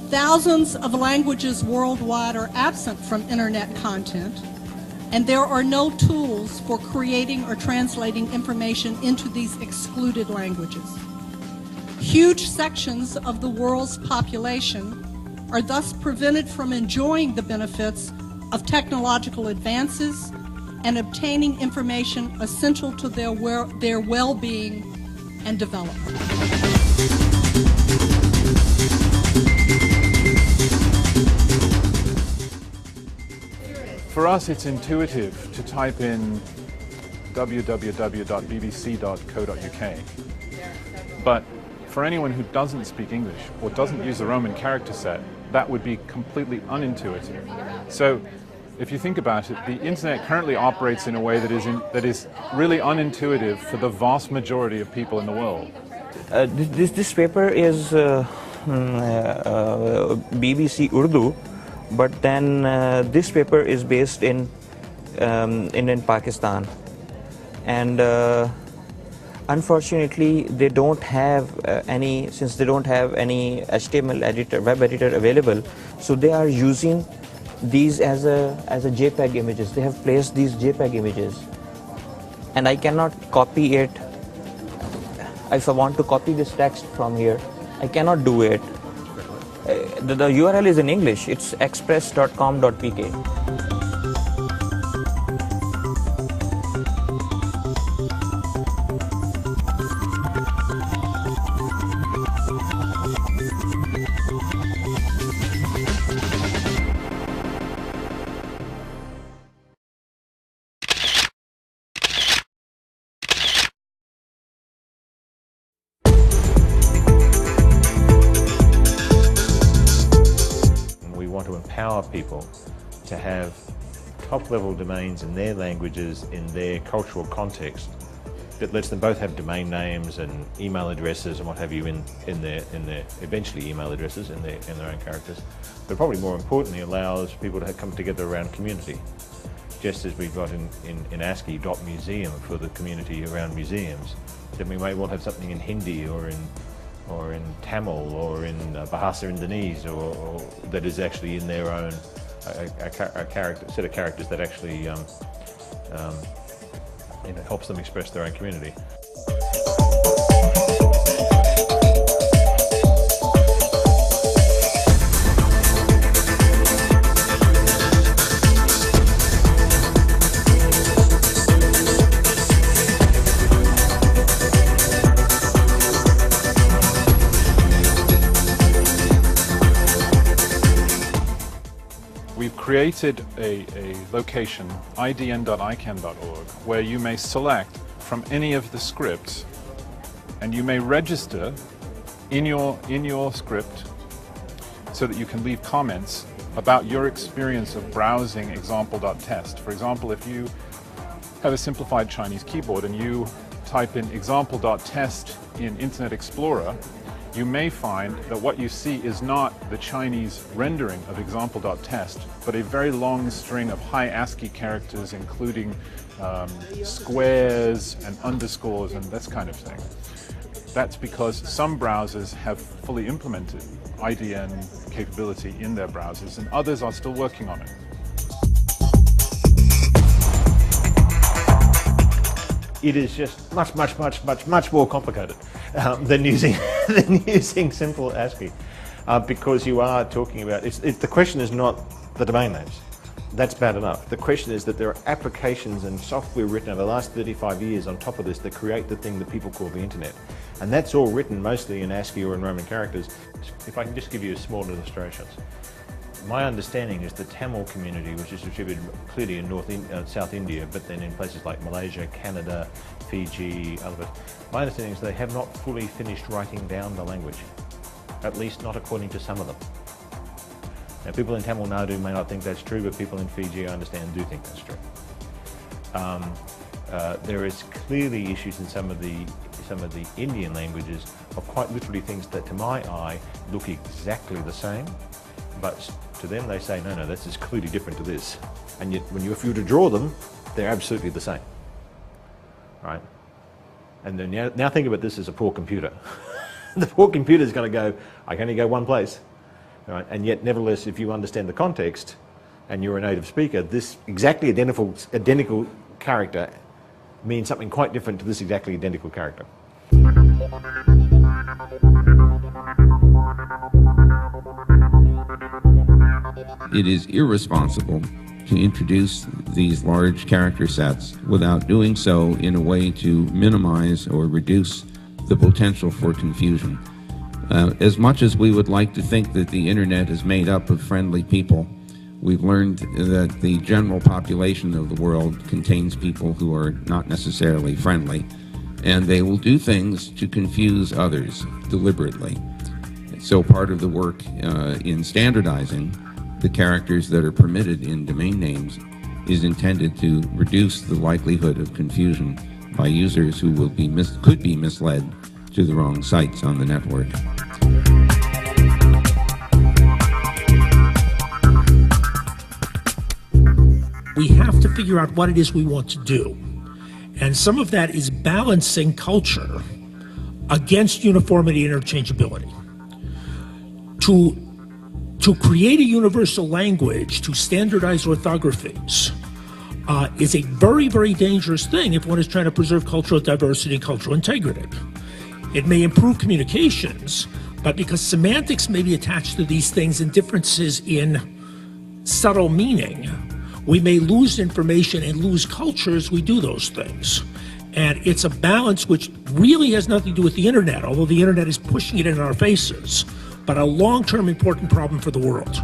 Thousands of languages worldwide are absent from internet content, and there are no tools for creating or translating information into these excluded languages. Huge sections of the world's population are thus prevented from enjoying the benefits of technological advances and obtaining information essential to their well-being and development. For us, it's intuitive to type in www.bbc.co.uk. But for anyone who doesn't speak English or doesn't use the Roman character set, that would be completely unintuitive. So if you think about it, the internet currently operates in a way that is really unintuitive for the vast majority of people in the world. This paper is BBC Urdu, but then this paper is based in Pakistan, and unfortunately they don't have since they don't have any HTML editor, web editor available, so they are using these as a JPEG images. They have placed these JPEG images, and I cannot copy it. If I want to copy this text from here, I cannot do it. The URL is in English. It's express.com.pk. To empower people to have top-level domains in their languages, in their cultural context, that lets them both have domain names and email addresses and what have you in their eventually email addresses in their own characters, but probably more importantly allows people to come together around community, just as we've got in ASCII .museum for the community around museums. Then we may well have something in Hindi or in Tamil or in Bahasa Indonesian, or that is actually in their own a set of characters that actually helps them express their own community. We've created a location, idn.icann.org, where you may select from any of the scripts, and you may register in your script so that you can leave comments about your experience of browsing example.test. For example, if you have a simplified Chinese keyboard and you type in example.test in Internet Explorer, you may find that what you see is not the Chinese rendering of example.test, but a very long string of high ASCII characters, including squares and underscores and this kind of thing. That's because some browsers have fully implemented IDN capability in their browsers, and others are still working on it. It is just much more complicated than using simple ASCII, because you are talking about the question is not the domain names. That's bad enough. The question is that there are applications and software written over the last 35 years on top of this that create the thing that people call the internet, and that's all written mostly in ASCII or in Roman characters. If I can just give you a small illustrations. My understanding is the Tamil community, which is distributed clearly in South India, but then in places like Malaysia, Canada, Fiji, other bits. My understanding is they have not fully finished writing down the language, at least not according to some of them. Now, people in Tamil Nadu may not think that's true, but people in Fiji, I understand, do think that's true. There is clearly issues in some of the Indian languages of quite literally things that, to my eye, look exactly the same, but to them they say, no, this is clearly different to this. And yet, if you were to draw them, they're absolutely the same. Right? And then now think about this as a poor computer. The poor computer is going to go, I can only go one place. right? And yet, nevertheless, if you understand the context and you're a native speaker, this exactly identical character means something quite different to this exactly identical character. It is irresponsible to introduce these large character sets without doing so in a way to minimize or reduce the potential for confusion. As much as we would like to think that the internet is made up of friendly people, we've learned that the general population of the world contains people who are not necessarily friendly, and they will do things to confuse others deliberately. So part of the work in standardizing the characters that are permitted in domain names is intended to reduce the likelihood of confusion by users who will be could be misled to the wrong sites on the network. We have to figure out what it is we want to do. And some of that is balancing culture against uniformity and interchangeability. To create a universal language, to standardize orthographies, is a very, very dangerous thing if one is trying to preserve cultural diversity and cultural integrity. It may improve communications, but because semantics may be attached to these things and differences in subtle meaning, we may lose information and lose culture as we do those things. And it's a balance which really has nothing to do with the internet, although the internet is pushing it in our faces, but a long-term important problem for the world.